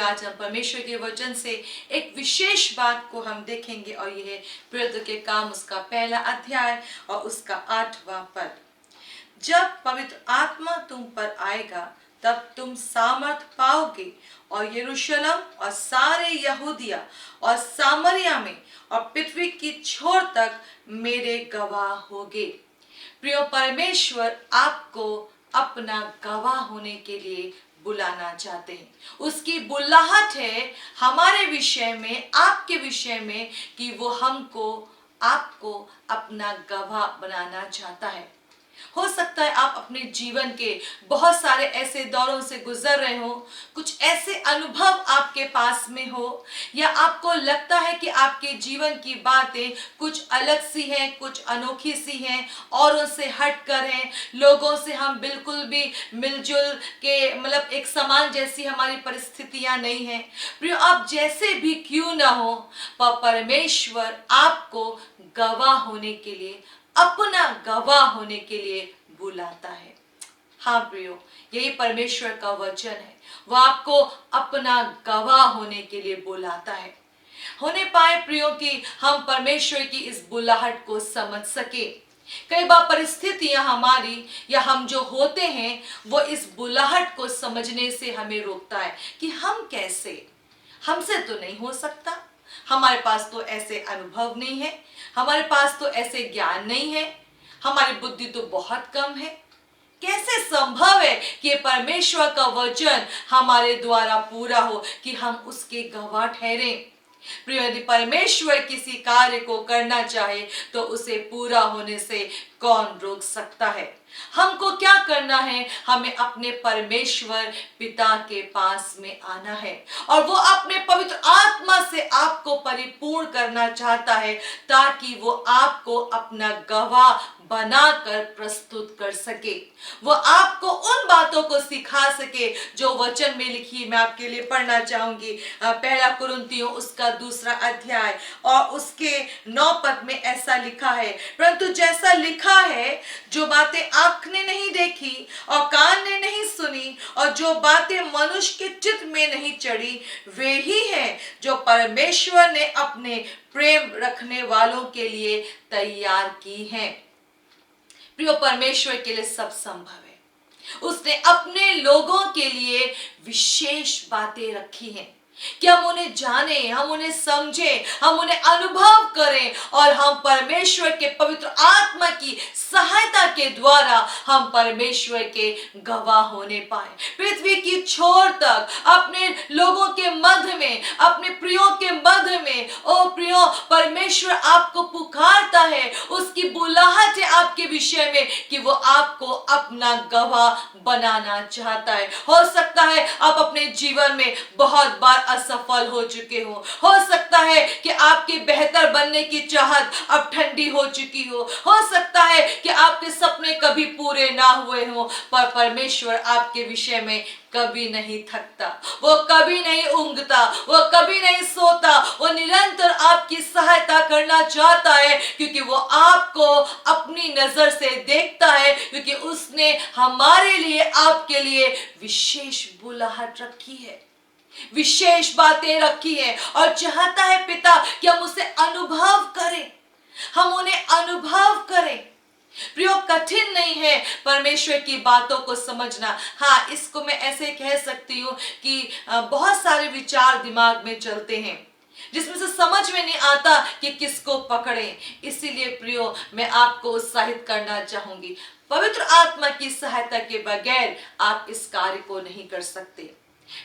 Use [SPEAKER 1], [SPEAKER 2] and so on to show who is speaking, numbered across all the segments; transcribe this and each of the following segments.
[SPEAKER 1] आज हम परमेश्वर के वचन से एक विशेष बात को हम देखेंगे और यह है प्रेरितों के काम उसका पहला अध्याय और उसका 8वां पद। जब पवित्र आत्मा तुम पर आएगा तब तुम सामर्थ पाओगे और यरूशलेम और सारे यहूदिया और सामरिया में और पृथ्वी की छोर तक मेरे गवाह होगे। प्रिय परमेश्वर आपको अपना गवाह होने के लिए बुलाना चाहते हैं। उसकी बुलाहट है हमारे विषय में, आपके विषय में, कि वो हमको, आपको अपना गवाह बनाना चाहता है। हो सकता है आप अपने जीवन के बहुत सारे ऐसे दौरों से गुजर रहे हो, कुछ ऐसे अनुभव आपके पास में हो, या आपको लगता है कि आपके जीवन की बातें कुछ अलग सी हैं, कुछ अनोखी सी हैं, औरों से हटकर हैं, लोगों से हम बिल्कुल भी मिलजुल के मतलब एक समान जैसी हमारी परिस्थितियां नहीं हैं। प्रिय, आप जैसे भी क्यों ना हो, पर परमेश्वर आपको गवाह होने के लिए, अपना गवाह होने के लिए बुलाता है। हाँ प्रियो, यही परमेश्वर का वचन है। वह आपको अपना गवाह होने के लिए बुलाता है। होने पाए प्रियो कि हम परमेश्वर की इस बुलाहट को समझ सके। कई बार परिस्थितियां हमारी या हम जो होते हैं वो इस बुलाहट को समझने से हमें रोकता है कि हम कैसे, हमसे तो नहीं हो सकता, हमारे पास तो ऐसे अनुभव नहीं है, हमारे पास तो ऐसे ज्ञान नहीं है, हमारी बुद्धि तो बहुत कम है, कैसे संभव है कि परमेश्वर का वचन हमारे द्वारा पूरा हो कि हम उसके गवाह ठहरें। प्रिय, यदि परमेश्वर किसी कार्य को करना चाहे तो उसे पूरा होने से कौन रोक सकता है। हमको क्या करना है? हमें अपने परमेश्वर पिता के पास में आना है और वो अपने पवित्र आत्मा से आपको परिपूर्ण करना चाहता है ताकि वो आपको अपना गवाह बनाकर प्रस्तुत कर सके। वो आपको उन बातों को सिखा सके जो वचन में लिखी। मैं आपके लिए पढ़ना चाहूंगी पहला कुरिन्थियों उसका 2 अध्याय और उसके 9 पद में ऐसा लिखा है, परंतु जैसा लिखा है, जो बातें आंख ने नहीं देखी और कान ने नहीं सुनी और जो बातें मनुष्य के चित्त में नहीं चढ़ी, वे ही हैं जो परमेश्वर ने अपने प्रेम रखने वालों के लिए तैयार की हैं। प्रिय, परमेश्वर के लिए सब संभव है। उसने अपने लोगों के लिए विशेष बातें रखी हैं कि हम उन्हें जाने, हम उन्हें समझे, हम उन्हें अनुभव करें और हम परमेश्वर के पवित्र आत्मा की सहायता के द्वारा हम परमेश्वर के गवाह होने पाए। पृथ्वी की छोर तक अपने लोगों के मध्य में, अपने प्रियों के मध्य में, ओ प्रियो, परमेश्वर आपको पुकारता है। उसकी बुलाहट है आपके विषय में कि वो आपको अपना गवाह बनाना चाहता है। हो सकता है आप अपने जीवन में बहुत बार असफल हो चुके हो सकता है कि आपके बेहतर बनने की चाहत अब ठंडी हो चुकी हो सकता है कि आपके सपने कभी पूरे ना हुए हो, पर परमेश्वर आपके विषय में कभी नहीं थकता, वो कभी नहीं ऊंघता, वो कभी नहीं सोता, वो निरंतर आपकी सहायता करना चाहता है क्योंकि वो आपको अपनी नजर से देखता है, क्योंकि उसने हमारे लिए, आपके लिए विशेष बुलाहट रखी है, विशेष बातें रखी है और चाहता है पिता कि हम उसे अनुभव करें, हम उन्हें अनुभव करें। प्रियो, कठिन नहीं है परमेश्वर की बातों को समझना। हाँ, इसको मैं ऐसे कह सकती हूँ कि बहुत सारे विचार दिमाग में चलते हैं जिसमें से समझ में नहीं आता कि किसको पकड़ें। इसीलिए प्रियो, मैं आपको उत्साहित करना चाहूंगी, पवित्र आत्मा की सहायता के बगैर आप इस कार्य को नहीं कर सकते।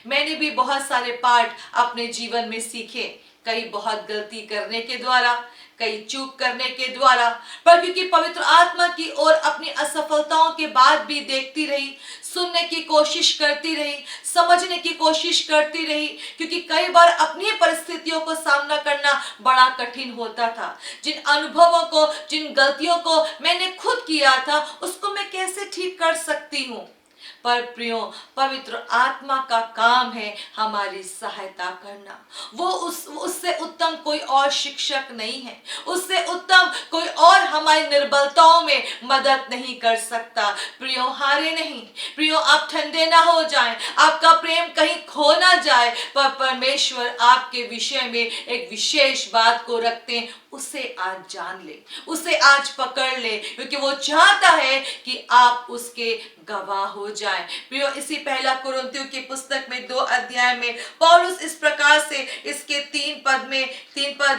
[SPEAKER 1] मैंने भी बहुत सारे पाठ अपने जीवन में सीखे, कई बहुत गलती करने के द्वारा, कई चूक करने के द्वारा, पर क्योंकि पवित्र आत्मा की ओर अपनी असफलताओं के बाद भी देखती रही, सुनने की कोशिश करती रही, समझने की कोशिश करती रही, क्योंकि कई बार अपनी परिस्थितियों को सामना करना बड़ा कठिन होता था। जिन अनुभवों को, जिन गलतियों को मैंने खुद किया था, उसको मैं कैसे ठीक कर सकती हूँ। पर प्रियो, पवित्र आत्मा का काम है हमारी सहायता करना। वो उससे उत्तम कोई और शिक्षक नहीं है, उससे उत्तम कोई और हमारी निर्बलताओं में मदद नहीं कर सकता। प्रियो, हारे नहीं। प्रियो, आप ठंडे ना हो जाएं, आपका प्रेम कहीं खो ना जाए, पर परमेश्वर आपके विषय में एक विशेष बात को रखते हैं। उसे आज जान ले, उसे आज पकड़ ले, क्योंकि वो चाहता है कि आप उसके गवाह हो जाएं। प्रियो, इसी पहला कुरिन्थियों की पुस्तक में 2 अध्याय में पौलुस इस प्रकार से इसके 3 पद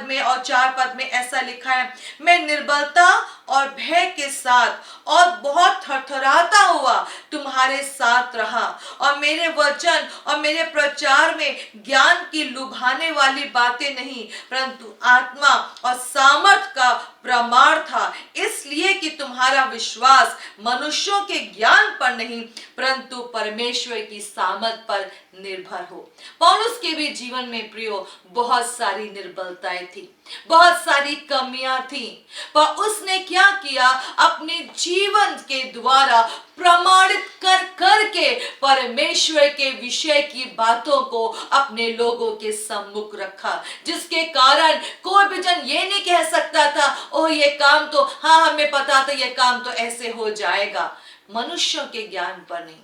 [SPEAKER 1] में और 4 पद में ऐसा लिखा है, मैं निर्बलता और भय के साथ और बहुत थरथराता हुआ तुम्हारे साथ रहा, और मेरे वचन और मेरे प्रचार में ज्ञान की लुभाने वाली बातें नहीं, परंतु आत्मा और सामर्थ का प्रमाण था, इसलिए कि तुम्हारा विश्वास मनुष्यों के ज्ञान पर नहीं परंतु परमेश्वर की सामर्थ पर निर्भर हो। पौलुस के भी जीवन में प्रियो बहुत सारी निर्बलताएं थी, बहुत सारी कमियां थी, पर उसने क्या किया, अपने जीवन के द्वारा प्रमाणित कर करके परमेश्वर के विषय की बातों को अपने लोगों के सम्मुख रखा, जिसके कारण कोई भी जन ये नहीं कह सकता था, ओह ये काम तो हाँ हमें पता था, ये काम तो ऐसे हो जाएगा। मनुष्यों के ज्ञान पर नहीं,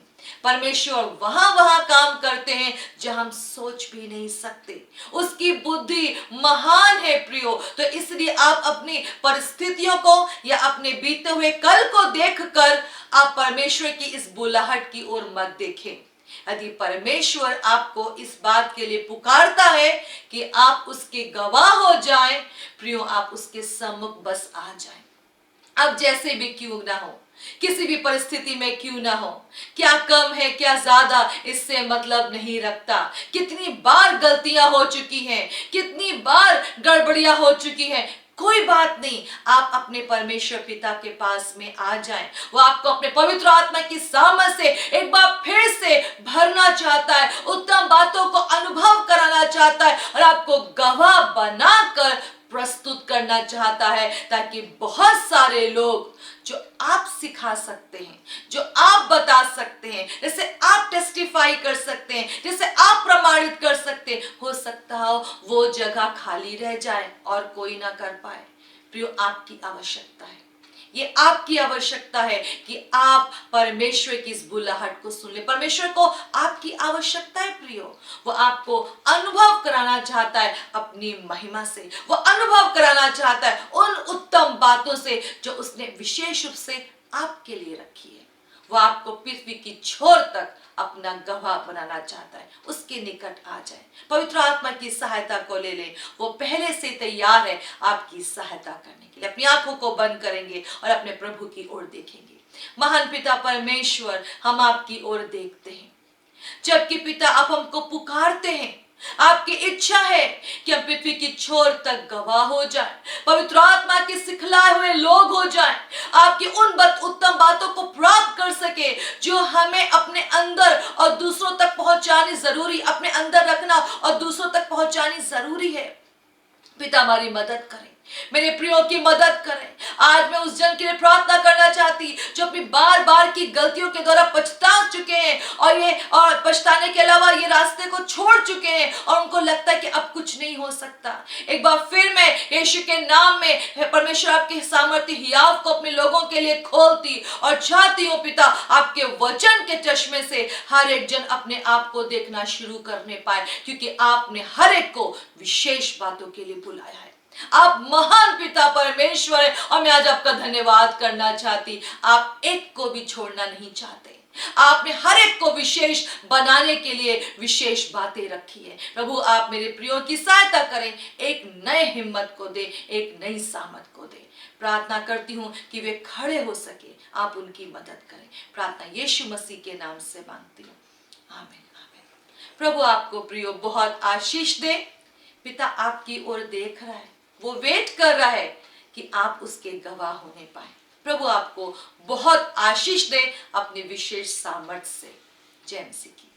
[SPEAKER 1] परमेश्वर वहां काम करते हैं जहां हम सोच भी नहीं सकते। उसकी बुद्धि महान है प्रियो। तो इसलिए आप अपनी परिस्थितियों को या अपने बीते हुए कल को देखकर आप परमेश्वर की इस बुलाहट की ओर मत देखें। यदि परमेश्वर आपको इस बात के लिए पुकारता है कि आप उसके गवाह हो जाएं, प्रियो आप उसके सम्मुख बस आ जाएं। अब जैसे भी क्यों ना हो, किसी भी परिस्थिति में क्यों ना हो, क्या कम है क्या ज्यादा इससे मतलब नहीं रखता। कितनी बार गलतियां हो चुकी हैं, कितनी बार गड़बड़ियां हो चुकी हैं, कोई बात नहीं, आप अपने परमेश्वर पिता के पास में आ जाएं। वो आपको अपने पवित्र आत्मा की सामर्थ से एक बार फिर से भरना चाहता है, उत्तम बातों को अनुभव कराना चाहता है और आपको गवाह बनाकर प्रस्तुत करना चाहता है, ताकि बहुत सारे लोग जो आप सिखा सकते हैं, जो आप बता सकते हैं, जैसे आप टेस्टिफाई कर सकते हैं, जैसे आप प्रमाणित कर सकते हैं, हो सकता हो वो जगह खाली रह जाए और कोई ना कर पाए। प्रियो, आपकी आवश्यकता है, ये आपकी आवश्यकता है कि आप परमेश्वर की इस बुलाहट को सुन ले। परमेश्वर को आपकी आवश्यकता है प्रियो। वो आपको अनुभव कराना चाहता है अपनी महिमा से, वो अनुभव कराना चाहता है उन उत्तम बातों से जो उसने विशेष रूप से आपके लिए रखी है। वो आपको पृथ्वी की छोर तक अपना गवाह बनाना चाहता है। उसके निकट आ जाए, पवित्र आत्मा की सहायता को ले ले। वो पहले से तैयार है आपकी सहायता करने के लिए। अपनी आंखों को बंद करेंगे और अपने प्रभु की ओर देखेंगे। महान पिता परमेश्वर, हम आपकी ओर देखते हैं। जबकि पिता आप हमको पुकारते हैं, आपकी इच्छा है कि हम पृथ्वी की छोर तक गवाह हो जाएं, पवित्र आत्मा के सिखलाए हुए लोग हो जाएं, आपकी उन उत्तम बातों को प्राप्त कर सके जो हमें अपने अंदर और दूसरों तक पहुंचानी जरूरी, अपने अंदर रखना और दूसरों तक पहुंचानी जरूरी है। पिता हमारी मदद करें, मेरे प्रियो की मदद करें। आज मैं उस जन के लिए प्रार्थना करना चाहती जो अपनी बार बार की गलतियों के द्वारा पछता चुके हैं और पछताने के अलावा ये रास्ते को छोड़ चुके हैं और उनको लगता है कि अब कुछ नहीं हो सकता। एक बार फिर मैं यीशु के नाम में परमेश्वर आपके सामर्थ्य हियाव को अपने लोगों के लिए खोलती और चाहती हूँ पिता, आपके वचन के चश्मे से हर एक जन अपने आप को देखना शुरू करने पाए, क्योंकि आपने हर एक को विशेष बातों के लिए बुलाया है। आप महान पिता परमेश्वर है और मैं आज आपका धन्यवाद करना चाहती। आप एक को भी छोड़ना नहीं चाहते, आपने हर एक को विशेष बनाने के लिए विशेष बातें रखी है। प्रभु आप मेरे प्रियो की सहायता करें, एक नए हिम्मत को दे, एक नई सामर्थ को दे। प्रार्थना करती हूँ कि वे खड़े हो सके, आप उनकी मदद करें। प्रार्थना यीशु मसीह के नाम से मांगती हूँ, आमीन आमीन। प्रभु आपको प्रियो बहुत आशीष दे। पिता आपकी ओर देख रहा है, वो वेट कर रहा है कि आप उसके गवाह होने पाए। प्रभु आपको बहुत आशीष दे अपने विशेष सामर्थ्य से। जय मसीह की।